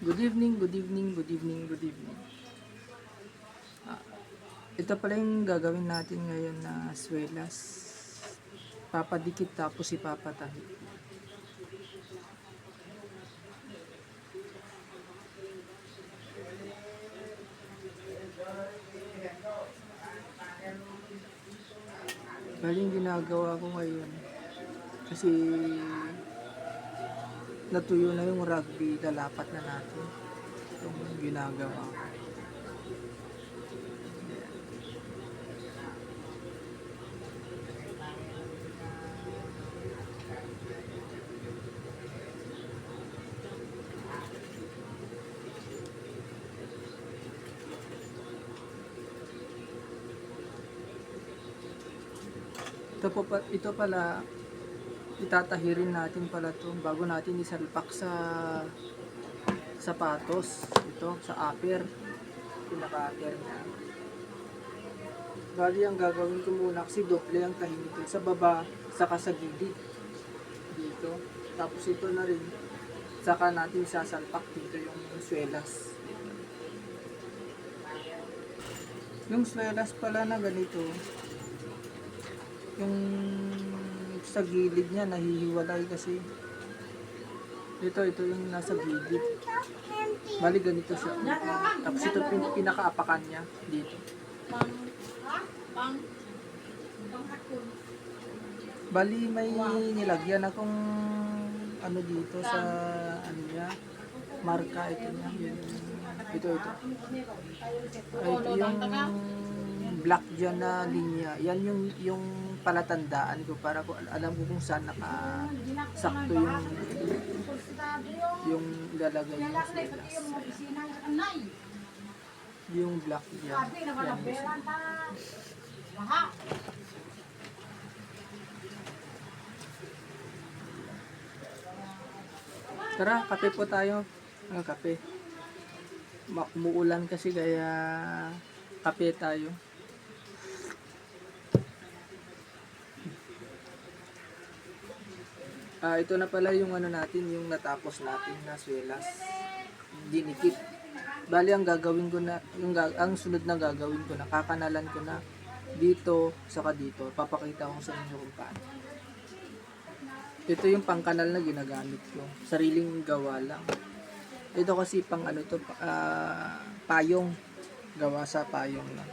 Good evening, good evening, good evening, good evening. Ah, ito pala yung gagawin natin ngayon na swelas. Papadikit tapos ipapatahi. Bali yung ginagawa ko ngayon kasi natuyo na yung rugby, lalapat na natin. Itong ginagawa ko. Ito pala, itatahirin natin pala to bago natin isalpak sa sapatos. Ito, sa upper. Pinaka-upper niya. Bali, ang gagawin ko muna kasi doble ang tahi nito. Sa baba, saka sa gilid. Dito. Tapos ito na rin. Saka natin sasalpak dito yung swelas. Yung swelas pala na ganito, yung sa gilid niya nahihiwalay kasi ito yung nasa gilid. Bali ganito siya. Tapos ito pinakaapakan niya dito. Bali may nilagyan akong ano dito sa ano niya, marka ito niya. Ito. Ay, ito yung black dyan na linya. Yan yung palatandaan ko para ko alam ko kung saan nakasakto yung ilalagay yung swelas. Yung black dyan. Yan. Tara, kape po tayo. Kape. Umuulan kasi kaya kape tayo. Ito na pala yung ano natin, yung natapos natin na swelas. Dinikit. Bali ang gagawin ko na, ang sunod na gagawin ko na, kakanalan ko na dito, saka dito. Papakita ko sa inyo kung paano. Ito yung pangkanal na ginagamit ko. Sariling gawa lang. Ito kasi pang ano to, payong. Gawa sa payong lang.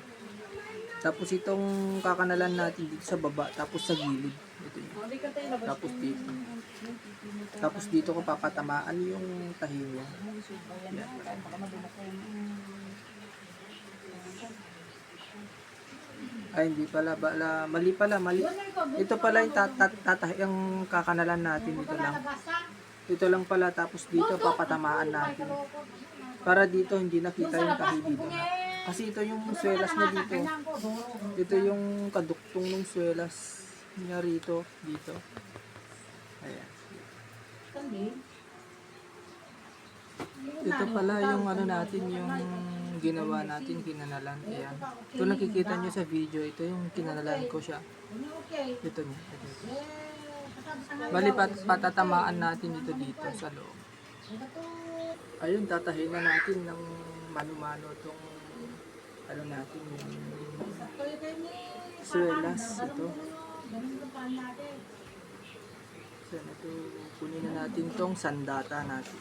Tapos itong kakanalan natin dito sa baba, tapos sa gilid. Ito yun. Tapos dito. Tapos dito ko papatamaan yung tahi niya. Yan. Ay, hindi pala. Mali pala. Ito pala yung kakanalan natin. Ito lang. Ito lang pala. Tapos dito papatamaan natin. Para dito hindi nakita yung tahi dito na. Kasi ito yung swelas na dito. Ito yung kaduktong ng swelas niya rito. Dito. Ayan. Ito pala yung ano natin, yung ginawa natin, kinanalan. Ayan. Kung nakikita nyo sa video, ito yung kinanalan ko siya. Ito niya. Bali, patatamaan natin ito dito sa loob. Ayun, tatahin na natin ng mano-mano itong ano natin, yung swelas. Ito. So, ito, kunin na natin tong sandata natin.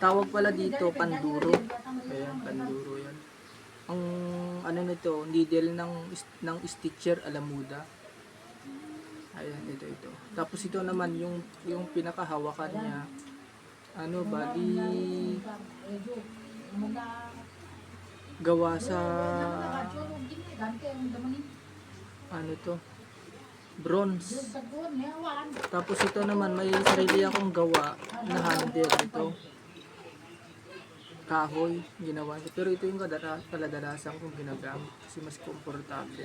Tawag pala dito, panduro. Ayan, panduro yan. Ang ano nito, needle ng stitcher alamuda. Ayan, ito. Tapos ito naman, yung pinakahawakan niya, ano, bali, gawa sa, ano to, bronze. Tapos ito naman, may sarili akong gawa na handle ito. Kahoy, ginawa ko. Pero ito yung kadalasan kong ginagamit kasi mas komportable.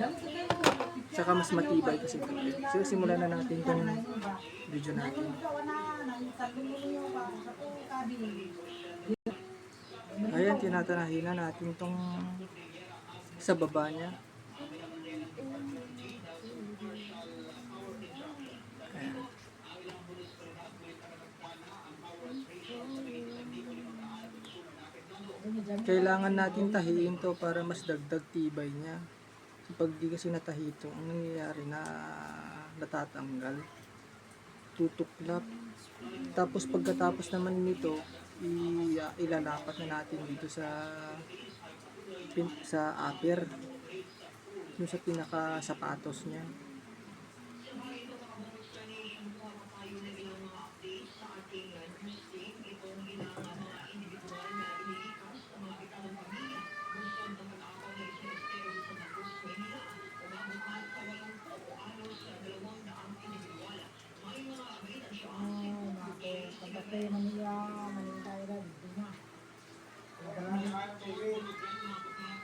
Saka mas matibay kasi ito. So, simulan na natin itong video natin. Ayan, tinatanahin na natin itong sa baba niya. Ayan. kailangan natin tahiin to para mas dagdag tibay niya. Pag di kasi natahi ito, ang nangyayari na natatanggal, tutuklap. Tapos pagkatapos naman nito, ilalapat na natin dito sa upper, yung sa pinaka sapatos niya.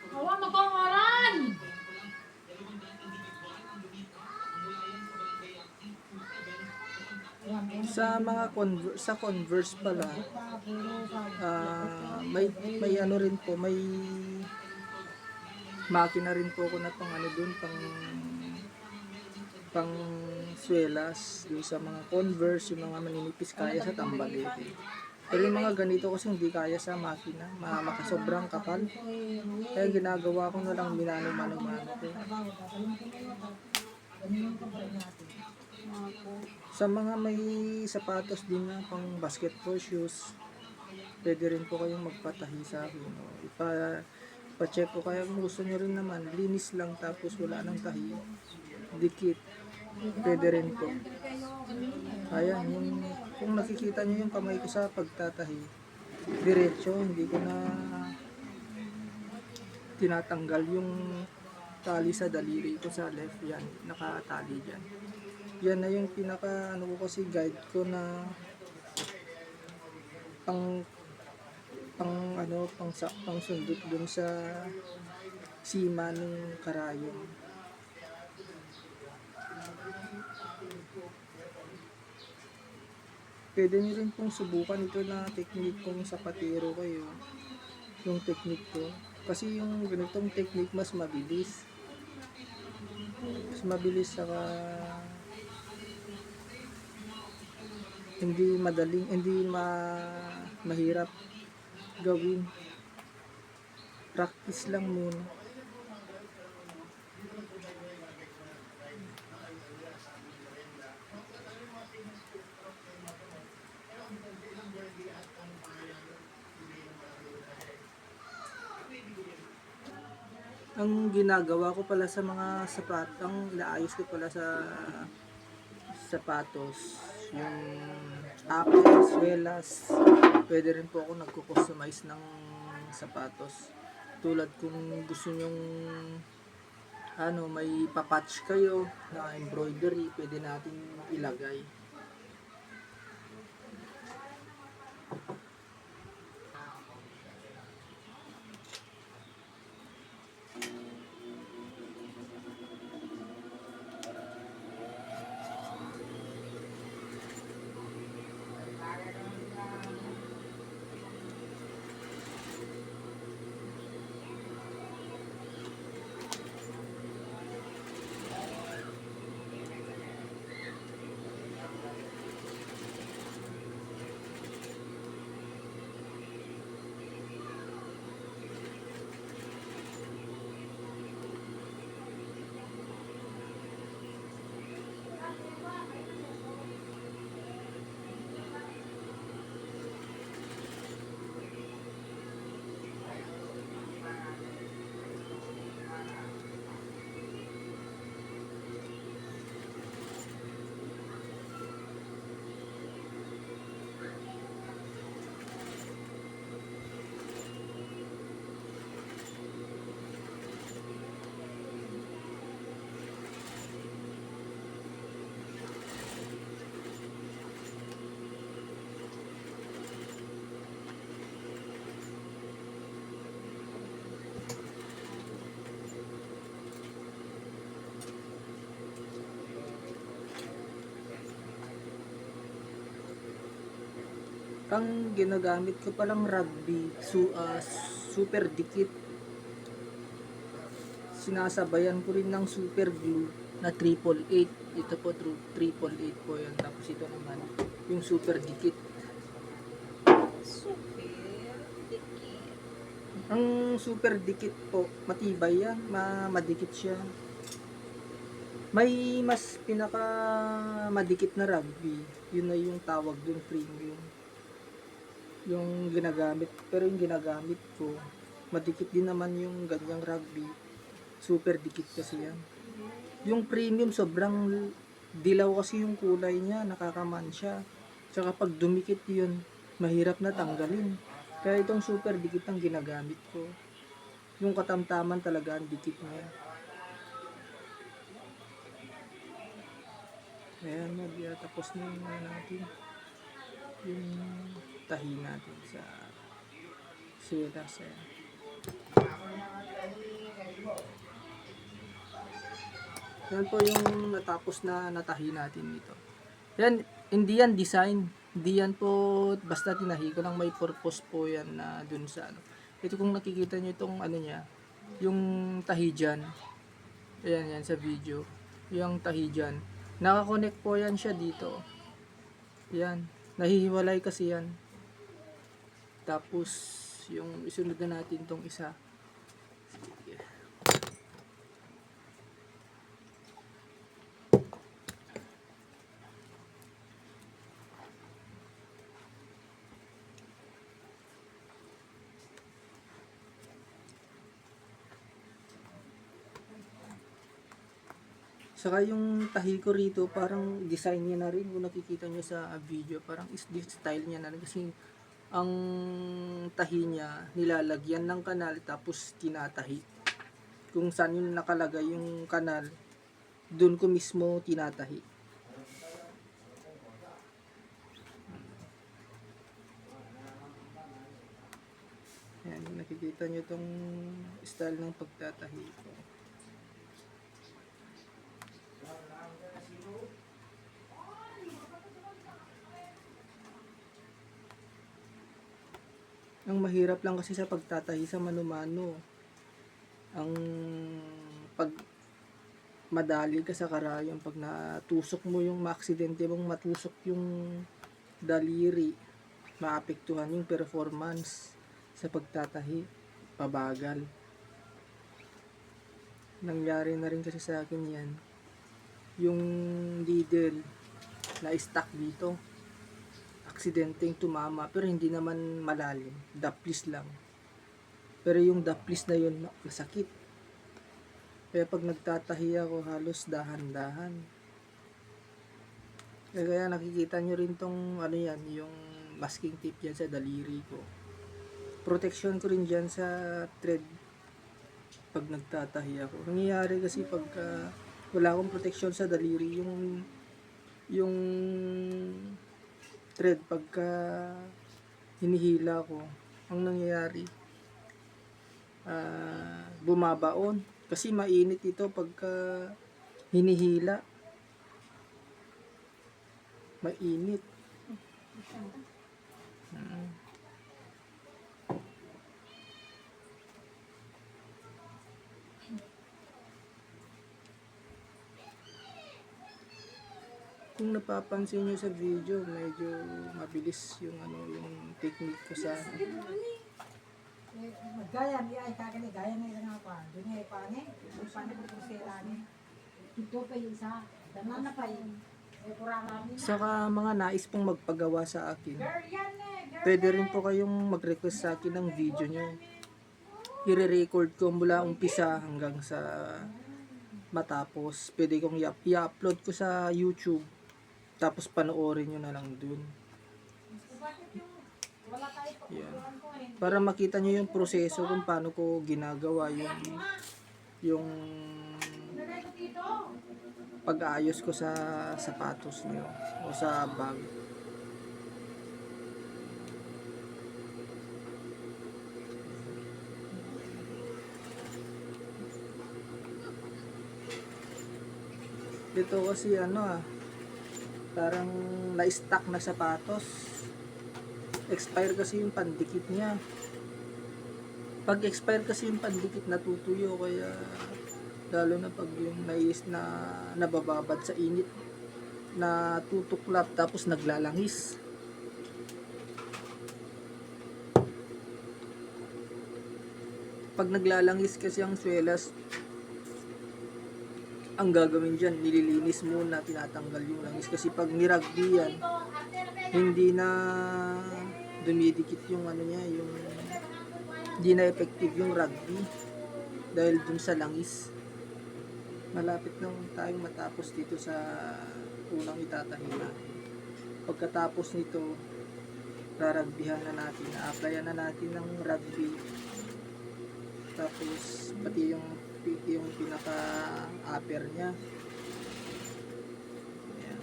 Awa makongoran! Sa mga sa Converse pala, may ano rin po, may makina rin po ako na pang ano dun, pang swelas yung sa mga Converse, yung mga maninipis kaya sa tambalete. Pero yung mga ganito kasi hindi kaya sa makina, makasobrang kapal. Kaya ginagawa ko na lang mano ko. Sa mga may sapatos din na pang basketball shoes, pwede rin po kayong magpatahi sa akin. Pa-check ko kaya kung gusto nyo rin naman, linis lang tapos wala nang tahi, dikit, pwede rin po. Ayan, kung nakikita nyo yung kamay ko sa pagtatahi, diretso, hindi ko na tinatanggal yung tali sa daliri ko sa left, yan, nakatali dyan. Yan na yung pinaka ano ko kasi guide ko na pang sundot dun sa sima ng karayom. Pwede nyo rin pong subukan ito na technique kung sapatero kayo, yung technique ko. Kasi yung ganitong technique mas mabilis saka hindi mahirap gawin. Practice lang muna. Ang ginagawa ko pala sa mga ang inaayos ko pala sa sapatos, yung upper, swelas, pwede rin po ako nagko-customize ng sapatos. Tulad kung gusto nyong may papatch kayo na embroidery, pwede natin ilagay. Ang ginagamit ko palang rugby, super dikit. Sinasabayan ko rin ng super glue na 888. Ito po 888 po yan. Tapos ito naman yung super dikit. Super dikit. Ang super dikit po, matibay yan, madikit siya. May mas pinaka madikit na rugby, yun na yung tawag dun, premium. Yung ginagamit, pero yung ginagamit ko, madikit din naman yung ganyang rugby. Super dikit kasi yan. Yung premium, sobrang dilaw kasi yung kulay niya, nakakamansya. Tsaka pag dumikit yun, mahirap na tanggalin. Kaya itong super dikit ang ginagamit ko. Yung katamtaman talaga ang dikit niya. Ayan, tapos na yung natin. Yung tahi natin sa swelas. Ayan. Yan po yung natapos na natahi natin dito. Yan, hindi yan design. Hindi yan po basta tinahi ko lang, may purpose po yan na dun sa ano. Ito kung nakikita nyo itong ano niya, yung tahi dyan. Ayan yan sa video. Yung tahi dyan. Nakakonect po yan siya dito. Yan. Nahihiwalay kasi yan. Tapos yung isunod na natin tong isa. Sige. Saka yung tahi ko rito, parang design niya na rin. Kung nakikita nyo sa video, parang style niya na rin. Kasi ang tahi niya, nilalagyan ng kanal tapos tinatahi. Kung saan yung nakalagay yung kanal, dun ko mismo tinatahi. Ayan, nakikita nyo itong style ng pagtatahi ko. Ang mahirap lang kasi sa pagtatahi sa mano-mano, ang pag madali ka sa karayom, pag natusok mo yung maaksidente mong matusok yung daliri, maapektuhan yung performance sa pagtatahi, pabagal. Nangyari na rin kasi sa akin yan, yung needle na stuck dito, aksidenteng tumama, pero hindi naman malalim, daplis lang. Pero yung daplis na yun, masakit. Kaya pag nagtatahi ako, halos dahan-dahan. Kaya nakikita nyo rin tong ano yan, yung masking tape dyan sa daliri ko. Protection ko rin dyan sa thread pag nagtatahi ako. Nangyayari kasi pag wala akong protection sa daliri, yung thread pagka hinihila ko, ang nangyayari bumabaon kasi mainit ito pagka hinihila, mainit. Kung napapansin nyo sa video, medyo mabilis yung ano, yung technique ko sa Gaya ni ay kagani gaya na ilang apa. Dunia ipane, ipane ko sila ni. Ito pa yung isa. Daman na pa yung saka mga nais pong magpagawa sa akin. Pwede rin po kayong mag-request sa akin ng video nyo. I-record ko mula umpisa hanggang sa matapos. Pwede kong i-upload ko sa YouTube. Tapos panoorin nyo na lang dun. Yan. Para makita nyo yung proseso kung paano ko ginagawa yung pag-aayos ko sa sapatos nyo o sa bag. Ito kasi ano parang na-stuck na sapatos. Expire kasi yung pandikit niya. Pag expire kasi yung pandikit, natutuyo, kaya lalo na pag yung nais na nabababad sa init, na tutuklap tapos naglalangis. Pag naglalangis kasi ang swelas, ang gagawin dyan, nililinis muna, tinatanggal yung langis. Kasi pag nirugby yan, hindi na dumidikit yung ano niya, yung hindi na effective yung rugby dahil dun sa langis. Malapit na tayong matapos dito sa unang itatahi natin. Pagkatapos nito, rarugbyhan na natin, a-applyan na natin ng rugby. Tapos pati yung pinaka-upper niya. Ayan.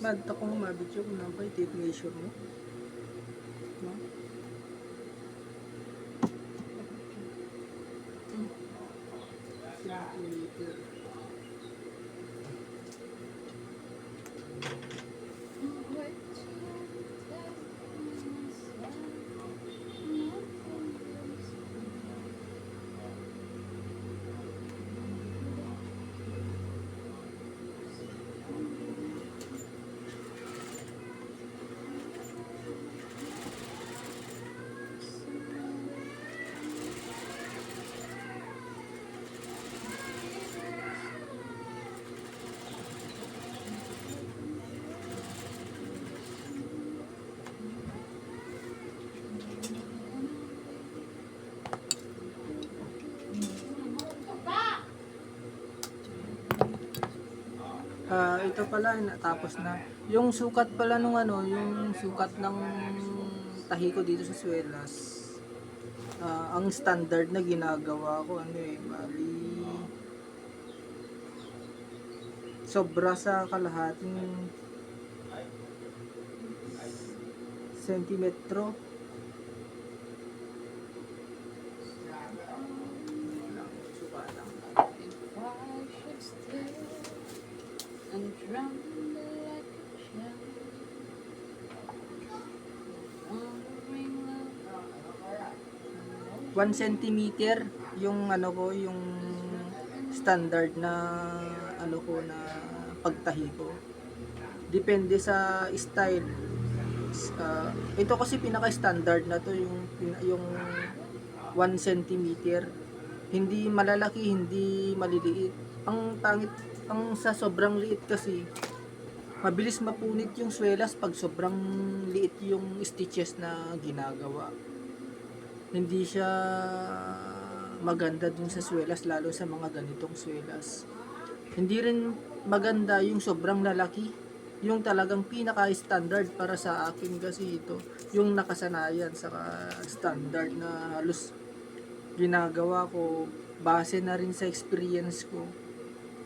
Madta ko mabidyo kung nabay tape measure mo. No? Centimeter. Ito pala natapos na. Yung sukat pala nung ano, yung sukat ng tahi ko dito sa swelas. Ang standard na ginagawa ko ano bali sobra sa kalahating sentimetro. And drown like a child. Wandering love. 1 centimeter yung ano ko, yung standard na ano ko na pagtahi ko. Depende sa style. Ito kasi pinaka-standard na to yung 1 centimeter. Hindi malalaki, hindi maliliit. Ang pangit, ang sa sobrang liit kasi mabilis mapunit yung swelas pag sobrang liit yung stitches na ginagawa. Hindi siya maganda dun sa swelas, lalo sa mga ganitong swelas. Hindi rin maganda yung sobrang lalaki, yung talagang pinaka-standard para sa akin kasi ito, yung nakasanayan sa standard na halos ginagawa ko base na rin sa experience ko.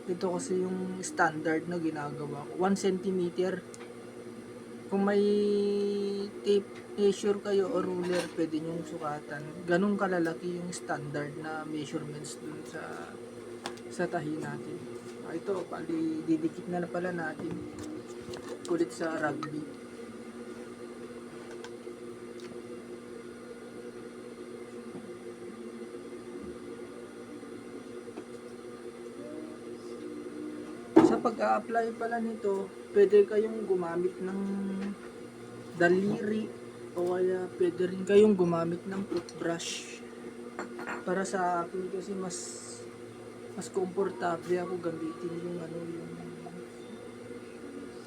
Ito kasi yung standard na ginagawa ko, 1 centimeter. Kung may tape measure kayo o ruler, pwede nyong sukatan. Ganun kalalaki yung standard na measurements dun sa tahi natin. Ito, pali didikit na pala natin ulit sa rugby. Sa pag-a-apply pala nito, pwede kayong gumamit ng daliri o kaya pwede rin kayong gumamit ng toothbrush. Para sa akin kasi mas komportable ako gamitin yung ano yung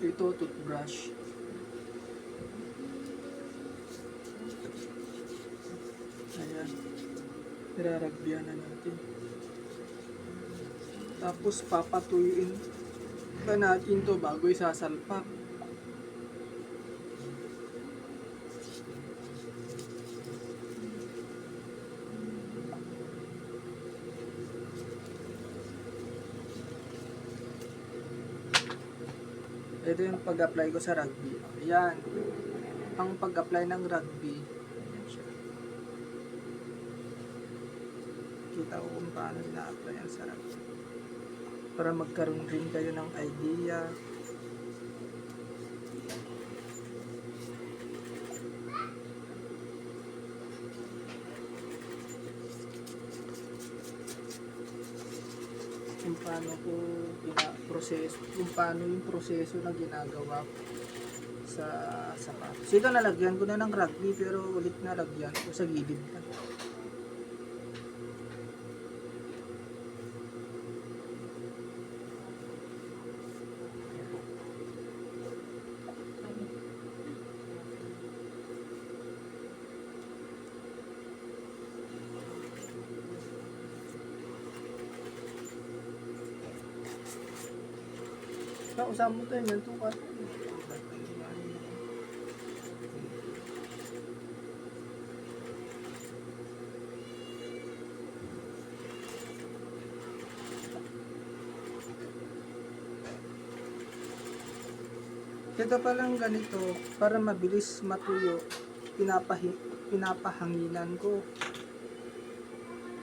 ito toothbrush. Ayan. Iraragbihan na natin. Tapos papatuyuin pa natin to bago isasalpak. Ito yung pag-apply ko sa rugby. Ayan. Ang pag-apply ng rugby. Ayan siya. ipapakita ko kung paano ina-apply ang sarap. Para magkaroon rin kayo ng idea. Kung paano ko proseso, kung paano yung proseso na ginagawa ko sa sapatos. Ito nalagyan ko na ng rugby pero ulit nalagyan ko sa gilid pa. Usama mo tayo, ganito ka. Ito palang ganito, para mabilis matuyo, pinapahanginan ko.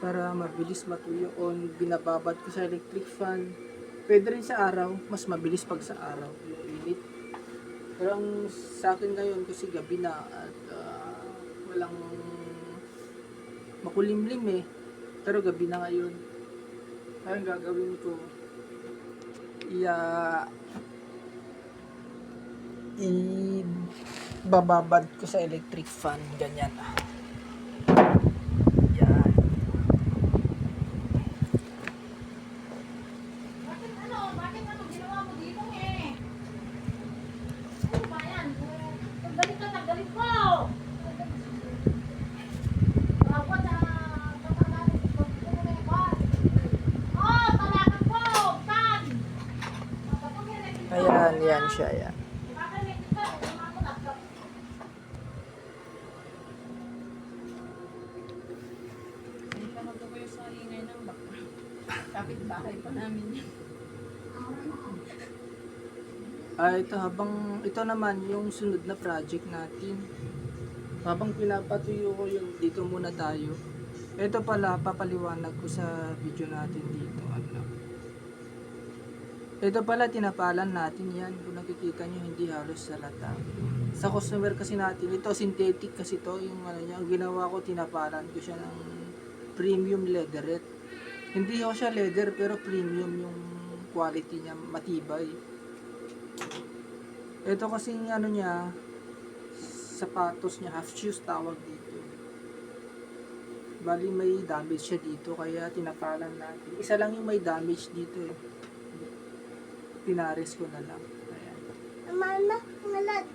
Para mabilis matuyo o binababad ko sa electric fan. Pwede rin sa araw, mas mabilis pag sa araw yung init. Pero ang sa akin ngayon kasi gabi na at walang makulimlim eh. Pero gabi na ngayon. Kaya ang gagawin ko, ibababad ko sa electric fan, ganyan. Yan. Bakit ginawa mo dito eh? Ano ba yan? Tanggalit ko! Tawad na, tatanggalin ko. Oh, talakan ko! Tan! Ayan, yan siya, yan. Hindi pa magkabayo sa ingay ng background. Kapit bahay pa namin yan. Ito naman yung sunod na project natin. Habang pinapatuyo ko yung dito muna tayo. Ito pala, papaliwanag ko sa video natin dito. Ito pala, tinapalan natin yan. Kung nakikita nyo, hindi halos salata. Sa customer kasi natin, ito synthetic kasi to yung ano niya. Ang ginawa ko, tinapalan ko siya ng premium leatherette. Hindi ko siya leather, pero premium yung quality niya, matibay. Ito kasing ano niya, sapatos niya, half shoes tawag dito. Bali may damage siya dito, kaya tinapalan natin. Isa lang yung may damage dito eh. Pinares ko na lang. Ayan. Mama, nalad.